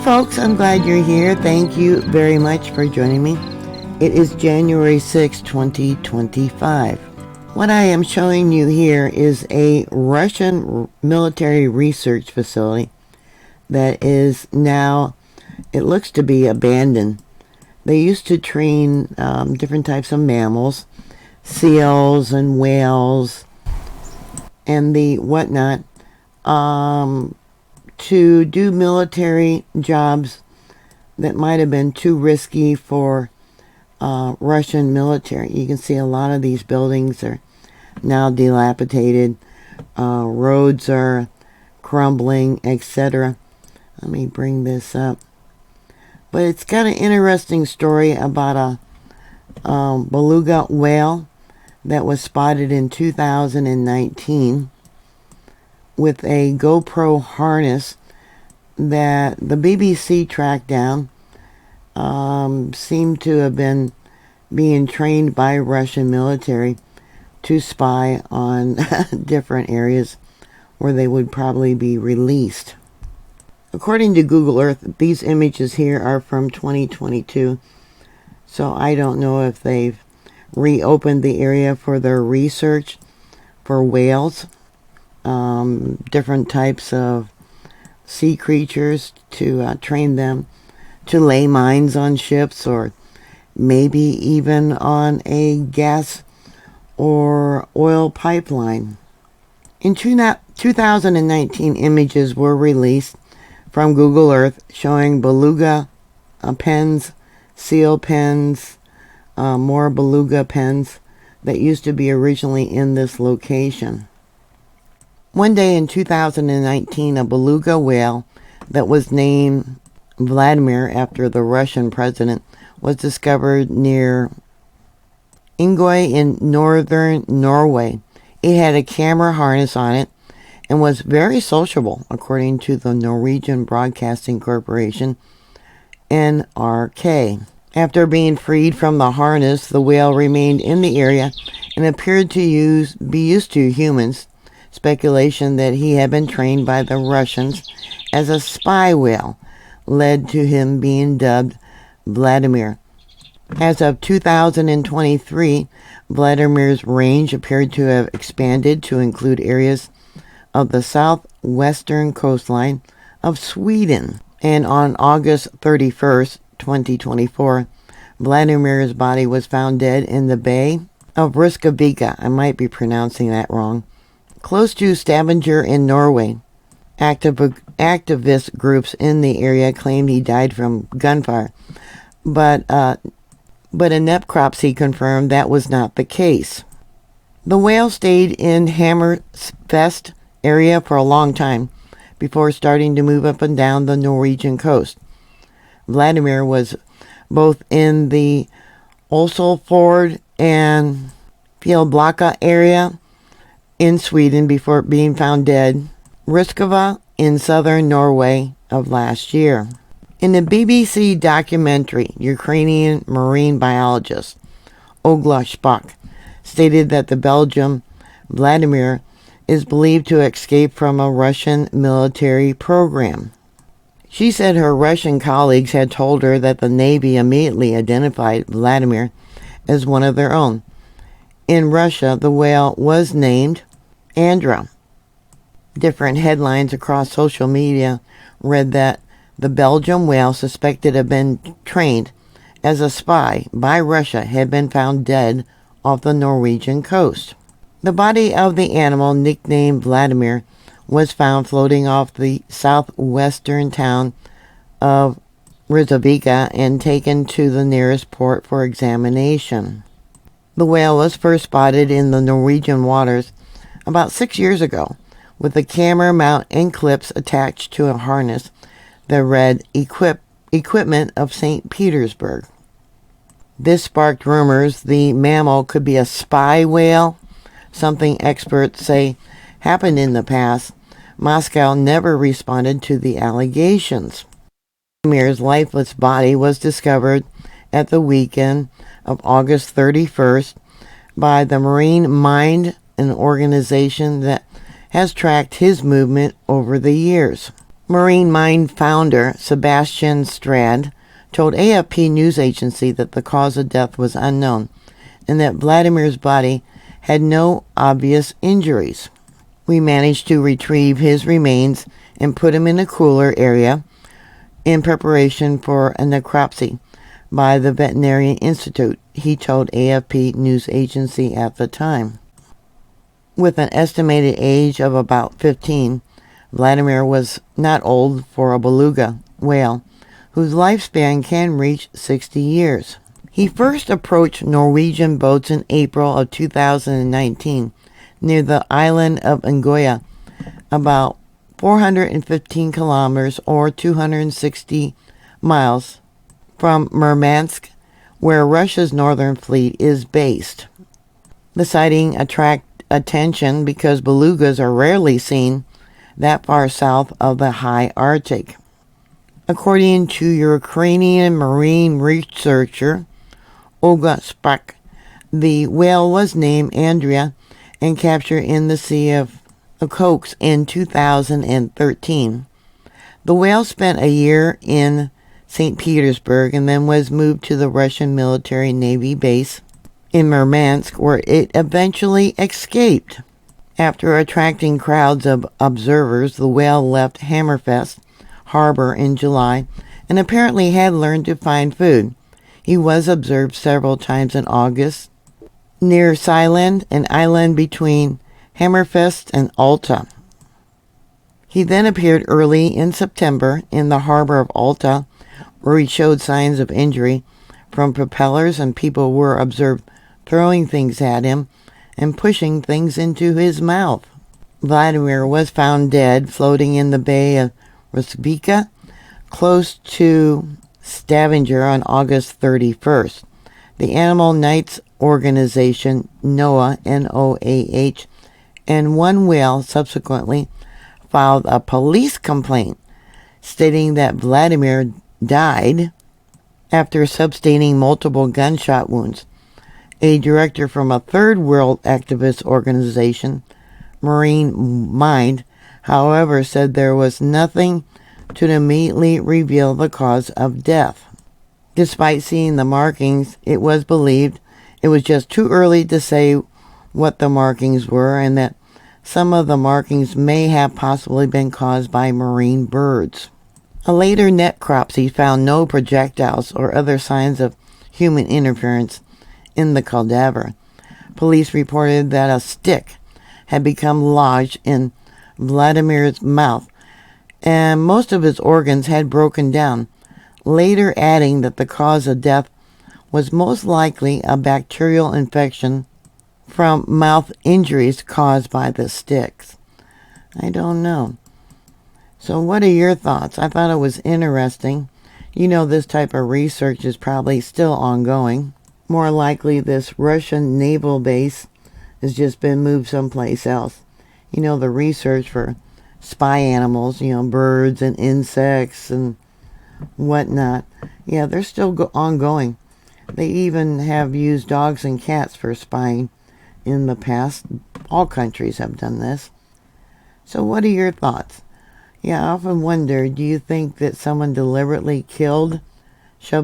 folks, I'm glad you're here. Thank you very much for joining me. It is January 6, 2025. What I am showing you here is a Russian military research facility that is now, it looks to be abandoned. They used to train different types of mammals, seals and whales and the whatnot, to do military jobs that might have been too risky for Russian military. You can see a lot of these buildings are now dilapidated. Roads are crumbling, etc. Let me bring this up. But it's got an interesting story about a beluga whale that was spotted in 2019 with a GoPro harness that the BBC tracked down. Seemed to have been being trained by Russian military to spy on different areas where they would probably be released. According to Google Earth, these images here are from 2022, so I don't know if they've reopened the area for their research for whales, different types of sea creatures, to train them to lay mines on ships, or maybe even on a gas or oil pipeline. In 2019, images were released from Google Earth showing beluga pens, seal pens, more beluga pens that used to be originally in this location. One day in 2019, a beluga whale that was named Vladimir after the Russian president was discovered near Ingøy in northern Norway. It had a camera harness on it and was very sociable, according to the Norwegian Broadcasting Corporation, NRK. After being freed from the harness, the whale remained in the area and appeared to be used to humans. Speculation that he had been trained by the Russians as a spy whale led to him being dubbed Vladimir. As of 2023, Vladimir's range appeared to have expanded to include areas of the southwestern coastline of Sweden. And on August 31st, 2024, Vladimir's body was found dead in the Bay of Riskavika. I might be pronouncing that wrong. Close to Stavanger in Norway. Activist groups in the area claimed he died from gunfire, but a necropsy confirmed that was not the case. The whale stayed in Hammerfest area for a long time before starting to move up and down the Norwegian coast. Vladimir was both in the Oslofjord and Fjällblacka area in Sweden before being found dead, Riskava in southern Norway of last year. In the BBC documentary, Ukrainian marine biologist Ogla Spock stated that the Belgian Vladimir is believed to escape from a Russian military program. She said her Russian colleagues had told her that the Navy immediately identified Vladimir as one of their own. In Russia, the whale was named Andruha. Different headlines across social media read that the Belgian whale suspected of being trained as a spy by Russia had been found dead off the Norwegian coast. The body of the animal, nicknamed Vladimir, was found floating off the southwestern town of Riskavika and taken to the nearest port for examination. The whale was first spotted in the Norwegian waters about 6 years ago, with a camera mount and clips attached to a harness that read Equipment of St. Petersburg. This sparked rumors the mammal could be a spy whale, something experts say happened in the past. Moscow never responded to the allegations. Vladimir's lifeless body was discovered at the weekend of August 31st by the Marine Mind, an organization that has tracked his movement over the years. Marine Mind founder Sebastian Strand told AFP news agency that the cause of death was unknown and that Vladimir's body had no obvious injuries. We managed to retrieve his remains and put him in a cooler area in preparation for a necropsy by the Veterinary Institute, he told AFP news agency at the time. With an estimated age of about 15, Vladimir was not old for a beluga whale, whose lifespan can reach 60 years. He first approached Norwegian boats in April of 2019 near the island of Andruha, about 415 kilometers or 260 miles from Murmansk, where Russia's northern fleet is based. The sighting attracted attention because belugas are rarely seen that far south of the high Arctic. According to Ukrainian marine researcher Olga Spak, the whale was named Andruha and captured in the Sea of Okhotsk in 2013. The whale spent a year in St. Petersburg and then was moved to the Russian military Navy base in Murmansk, where it eventually escaped. After attracting crowds of observers, the whale left Hammerfest harbor in July and apparently had learned to find food. He was observed several times in August near Sealand, an island between Hammerfest and Alta. He then appeared early in September in the harbor of Alta, where he showed signs of injury from propellers, and people were observed throwing things at him and pushing things into his mouth. Vladimir was found dead floating in the Bay of Rozbika, close to Stavanger, on August 31st. The Animal Rights organization NOAH, N-O-A-H, and one whale subsequently filed a police complaint stating that Vladimir died after sustaining multiple gunshot wounds. A director from a third world activist organization, Marine Mind, however, said there was nothing to immediately reveal the cause of death. Despite seeing the markings, it was believed it was just too early to say what the markings were, and that some of the markings may have possibly been caused by marine birds. A later necropsy found no projectiles or other signs of human interference in the cadaver. Police reported that a stick had become lodged in Vladimir's mouth, and most of his organs had broken down, later adding that the cause of death was most likely a bacterial infection from mouth injuries caused by the sticks. I don't know. So what are your thoughts? I thought it was interesting. You know, this type of research is probably still ongoing. More likely this Russian naval base has just been moved someplace else. You know, the research for spy animals, you know, birds and insects and whatnot. Yeah, they're still ongoing. They even have used dogs and cats for spying in the past. All countries have done this. So what are your thoughts? Yeah, I often wonder, do you think that someone deliberately shoved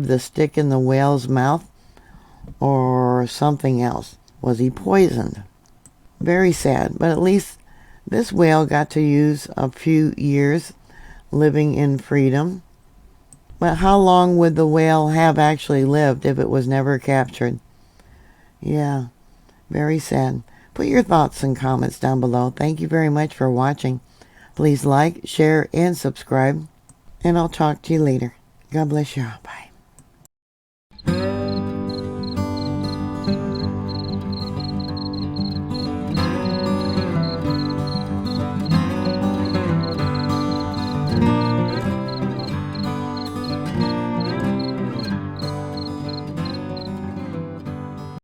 the stick in the whale's mouth, or something else? Was he poisoned? Very sad, but at least this whale got to use a few years living in freedom. But how long would the whale have actually lived if it was never captured? Yeah, very sad. Put your thoughts and comments down below. Thank you very much for watching. Please like, share, and subscribe. And I'll talk to you later. God bless you all. Bye.